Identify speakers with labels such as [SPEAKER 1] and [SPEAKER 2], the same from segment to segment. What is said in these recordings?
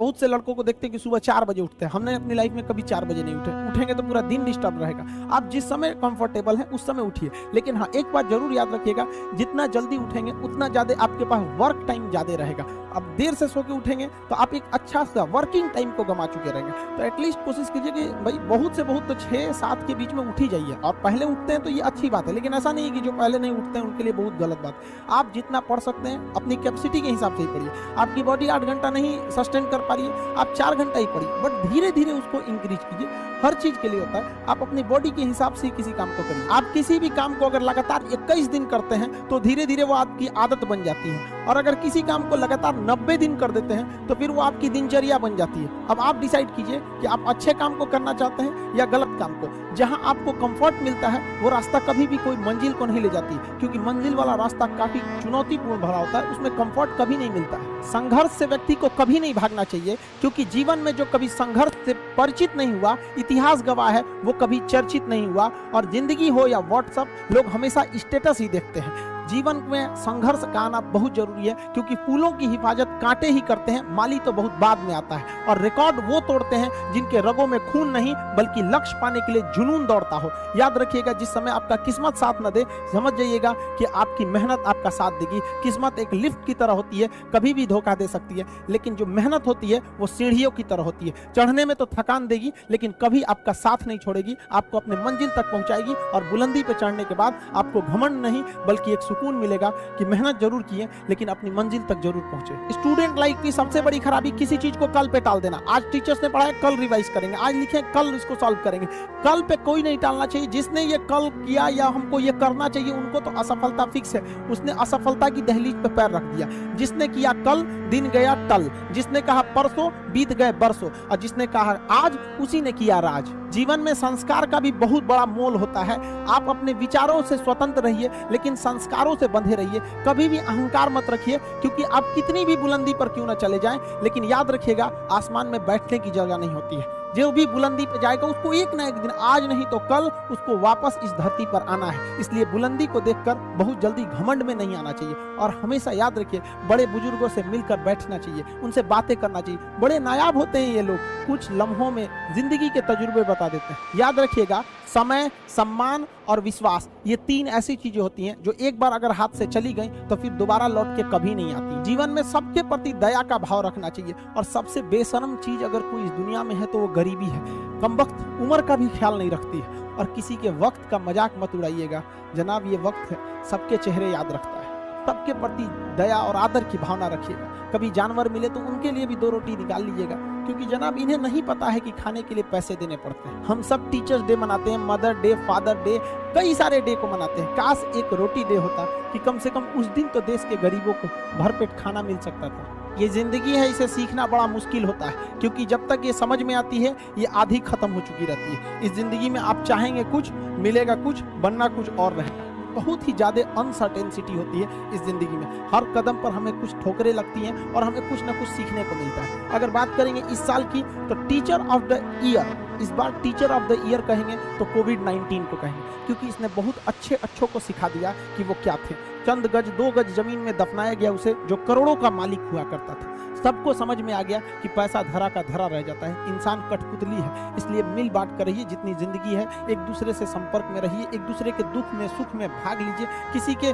[SPEAKER 1] बहुत से लड़कों को देखते हैं कि सुबह 4 बजे उठते हैं। हमने अपनी लाइफ में कभी 4 बजे नहीं उठेंगे तो पूरा दिन डिस्टर्ब रहेगा। आप जिस समय कंफर्टेबल हैं उस समय उठिए, लेकिन हाँ एक बात जरूर याद रखिएगा, जितना जल्दी उठेंगे उतना ज्यादा आपके पास वर्क टाइम ज्यादा रहेगा। अब देर से सो के उठेंगे तो आप एक अच्छा सा वर्किंग टाइम को गंवा चुके रहेंगे। तो एटलीस्ट कोशिश कीजिए कि भाई बहुत से बहुत तो 6-7 के बीच में उठ ही जाइए। और पहले उठते हैं तो ये अच्छी बात है, लेकिन ऐसा नहीं है कि जो पहले नहीं उठते हैं उनके लिए बहुत गलत बात। आप जितना पढ़ सकते हैं अपनी कैपेसिटी के हिसाब से ही पढ़िए। आपकी बॉडी 8 घंटा नहीं सस्टेन कर पा रही है, आप 4 घंटा ही पढ़िए, बट धीरे धीरे उसको इंक्रीज कीजिए। हर चीज के लिए होता है, आप अपनी बॉडी के हिसाब से किसी काम को करिए। आप किसी भी काम को अगर लगातार 21 दिन करते हैं तो धीरे धीरे वो आपकी आदत बन जाती है, और अगर किसी काम को लगातार 90 दिन कर देते हैं तो फिर वो आपकी दिनचर्या बन जाती है। अब आप डिसाइड कीजिए कि आप अच्छे काम को करना चाहते हैं या गलत काम को। जहां आपको कंफर्ट मिलता है वो रास्ता कभी भी कोई मंजिल को नहीं ले जाती, क्योंकि मंजिल वाला रास्ता काफी चुनौतीपूर्ण भरा होता है, उसमें कंफर्ट कभी नहीं मिलता है। संघर्ष से व्यक्ति को कभी नहीं भागना चाहिए, क्योंकि जीवन में जो कभी संघर्ष से परिचित नहीं हुआ, इतिहास गवाह है, वो कभी चर्चित नहीं हुआ। और जिंदगी हो या व्हाट्सएप, लोग हमेशा स्टेटस ही देखते हैं। जीवन में संघर्ष का आना बहुत जरूरी है, क्योंकि फूलों की हिफाजत कांटे ही करते हैं, माली तो बहुत बाद में आता है। और रिकॉर्ड वो तोड़ते हैं जिनके रगों में खून नहीं बल्कि लक्ष्य पाने के लिए जुनून दौड़ता हो। याद रखिएगा, जिस समय आपका किस्मत साथ न दे, समझ जाइएगा कि आपकी मेहनत आपका साथ देगी। किस्मत एक लिफ्ट की तरह होती है, कभी भी धोखा दे सकती है, लेकिन जो मेहनत होती है वो सीढ़ियों की तरह होती है। चढ़ने में तो थकान देगी, लेकिन कभी आपका साथ नहीं छोड़ेगी, आपको अपने मंजिल तक पहुंचाएगी। और बुलंदी पे चढ़ने के बाद आपको घमंड नहीं बल्कि एक सुकून मिलेगा कि मेहनत जरूर किए, लेकिन अपनी मंजिल तक जरूर पहुंचे। स्टूडेंट लाइफ की सबसे बड़ी खराबी किसी चीज को कल पे टाल देना। आज टीचर्स ने पढ़ाया, कल रिवाइज करेंगे, आज लिखे, कल इसको सॉल्व करेंगे। कल पे कोई नहीं टालना चाहिए। जिसने ये कल किया या हमको ये करना चाहिए, उनको तो असफलता फिक्स है, उसने असफलता की दहलीज पे पैर रख दिया। जिसने किया कल, दिन गया टल। जिसने कहा परसों, बीत गए बरसों। और जिसने कहा आज, उसी ने किया राज। जीवन में संस्कार का भी बहुत बड़ा मोल होता है। आप अपने विचारों से स्वतंत्र रहिए, लेकिन संस्कारों से बंधे रहिए। कभी भी अहंकार मत रखिए, क्योंकि आप कितनी भी बुलंदी पर क्यों ना चले जाएं, लेकिन याद रखिएगा आसमान में बैठने की जगह नहीं होती है। जो भी बुलंदी पे जाएगा उसको एक ना एक दिन, आज नहीं तो कल, उसको वापस इस धरती पर आना है। इसलिए बुलंदी को देखकर बहुत जल्दी घमंड में नहीं आना चाहिए। और हमेशा याद रखिए, बड़े बुजुर्गों से मिलकर बैठना चाहिए, उनसे बातें करना चाहिए। बड़े नायाब होते हैं ये लोग, कुछ लम्हों में जिंदगी के तजुर्बे बता देते हैं। याद रखिएगा, समय, सम्मान और विश्वास, ये 3 ऐसी चीजें होती हैं जो एक बार अगर हाथ से चली गई तो फिर दोबारा लौट के कभी नहीं आती। जीवन में सबके प्रति दया का भाव रखना चाहिए। और सबसे बेशर्म चीज अगर कोई इस दुनिया में है तो वो गरीबी है। कमबख्त उम्र का भी ख्याल नहीं रखती है। और किसी के वक्त का मजाक मत उड़ाइएगा जनाब, ये वक्त है, सबके चेहरे याद रखता है। सबके प्रति दया और आदर की भावना रखिएगा। कभी जानवर मिले तो उनके लिए भी 2 रोटी निकाल लीजिएगा, क्योंकि जनाब इन्हें नहीं पता है कि खाने के लिए पैसे देने पड़ते हैं। हम सब टीचर्स डे मनाते हैं, मदर डे, फादर डे, कई सारे डे को मनाते हैं। काश एक रोटी डे होता कि कम से कम उस दिन तो देश के गरीबों को भरपेट खाना मिल सकता था। ये जिंदगी है, इसे सीखना बड़ा मुश्किल होता है, क्योंकि जब तक ये समझ में आती है ये आधी खत्म हो चुकी रहती है। इस जिंदगी में आप चाहेंगे कुछ, मिलेगा कुछ, बनना कुछ और रहेगा। बहुत ही ज्यादा अनसर्टेनिटी होती है इस जिंदगी में। हर कदम पर हमें कुछ ठोकरें लगती हैं और हमें कुछ ना कुछ सीखने को मिलता है। अगर बात करेंगे इस साल की, तो टीचर ऑफ द ईयर, इस बार टीचर ऑफ द ईयर कहेंगे तो कोविड-19 को कहेंगे, क्योंकि इसने बहुत अच्छों को सिखा दिया कि वो क्या थे। चंद गज 2 गज जमीन में दफनाया गया उसे, जो करोड़ों का मालिक हुआ करता था। सबको समझ में आ गया कि पैसा धरा का धरा रह जाता है, इंसान कठपुतली है। इसलिए मिल बांट कर रहिए, जितनी जिंदगी है एक दूसरे से संपर्क में रहिए, एक दूसरे के दुख में सुख में भाग लीजिए। किसी के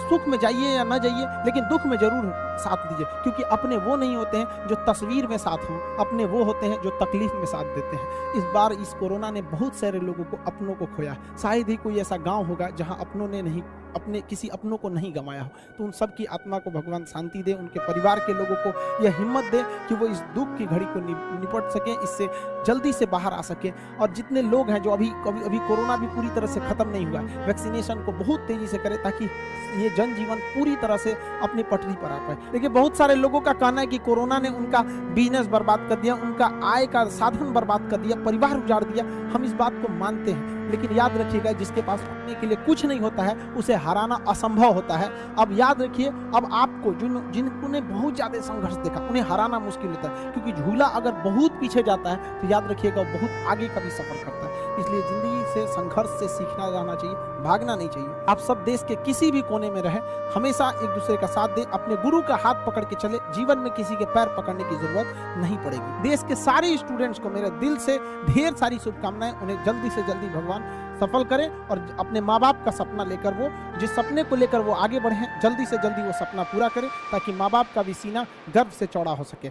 [SPEAKER 1] सुख में जाइए या ना जाइए, लेकिन दुख में जरूर साथ दीजिए, क्योंकि अपने वो नहीं होते हैं जो तस्वीर में साथ हों, अपने वो होते हैं जो तकलीफ में साथ देते हैं। इस बार इस कोरोना ने बहुत सारे लोगों को, अपनों को खोया। शायद ही कोई ऐसा गांव होगा जहां अपनों ने नहीं, अपने किसी अपनों को नहीं गंवाया हो। तो उन सब की आत्मा को भगवान शांति दे, उनके परिवार के लोगों को यह हिम्मत दे कि वो इस दुख की घड़ी को निपट सकें, इससे जल्दी से बाहर आ सकें। और जितने लोग हैं जो अभी कोरोना भी पूरी तरह से खत्म नहीं हुआ, वैक्सीनेशन को बहुत तेजी से करें, ताकि ये जनजीवन पूरी तरह से अपनी पटरी पर आ पाए। देखिए, बहुत सारे लोगों का कहना है कि कोरोना ने उनका बिजनेस बर्बाद कर दिया, उनका आय का साधन बर्बाद कर दिया, परिवार उजाड़ दिया। हम इस बात को मानते हैं, लेकिन याद रखिएगा जिसके पास पाने के लिए कुछ नहीं होता है उसे हराना असंभव होता है। अब याद रखिए, अब आपको जिन्होंने बहुत ज्यादा संघर्ष देखा उन्हें हराना मुश्किल होता है, क्योंकि झूला अगर बहुत पीछे जाता है तो याद रखिएगा बहुत आगे का भी सफर करता है। इसलिए जिंदगी से संघर्ष से सीखना जाना चाहिए, भागना नहीं चाहिए। आप सब देश के किसी भी कोने में रहे, हमेशा एक दूसरे का साथ दे, अपने गुरु का हाथ पकड़ के चले, जीवन में किसी के पैर पकड़ने की जरूरत नहीं पड़ेगी। देश के सारे स्टूडेंट्स को मेरे दिल से ढेर सारी शुभकामनाएं, उन्हें जल्दी से जल्दी भगवान सफल करें और अपने माँ बाप का सपना लेकर वो जिस सपने को लेकर वो आगे बढ़े, जल्दी से जल्दी वो सपना पूरा करें ताकि माँ बाप का भी सीना गर्व से चौड़ा हो सके।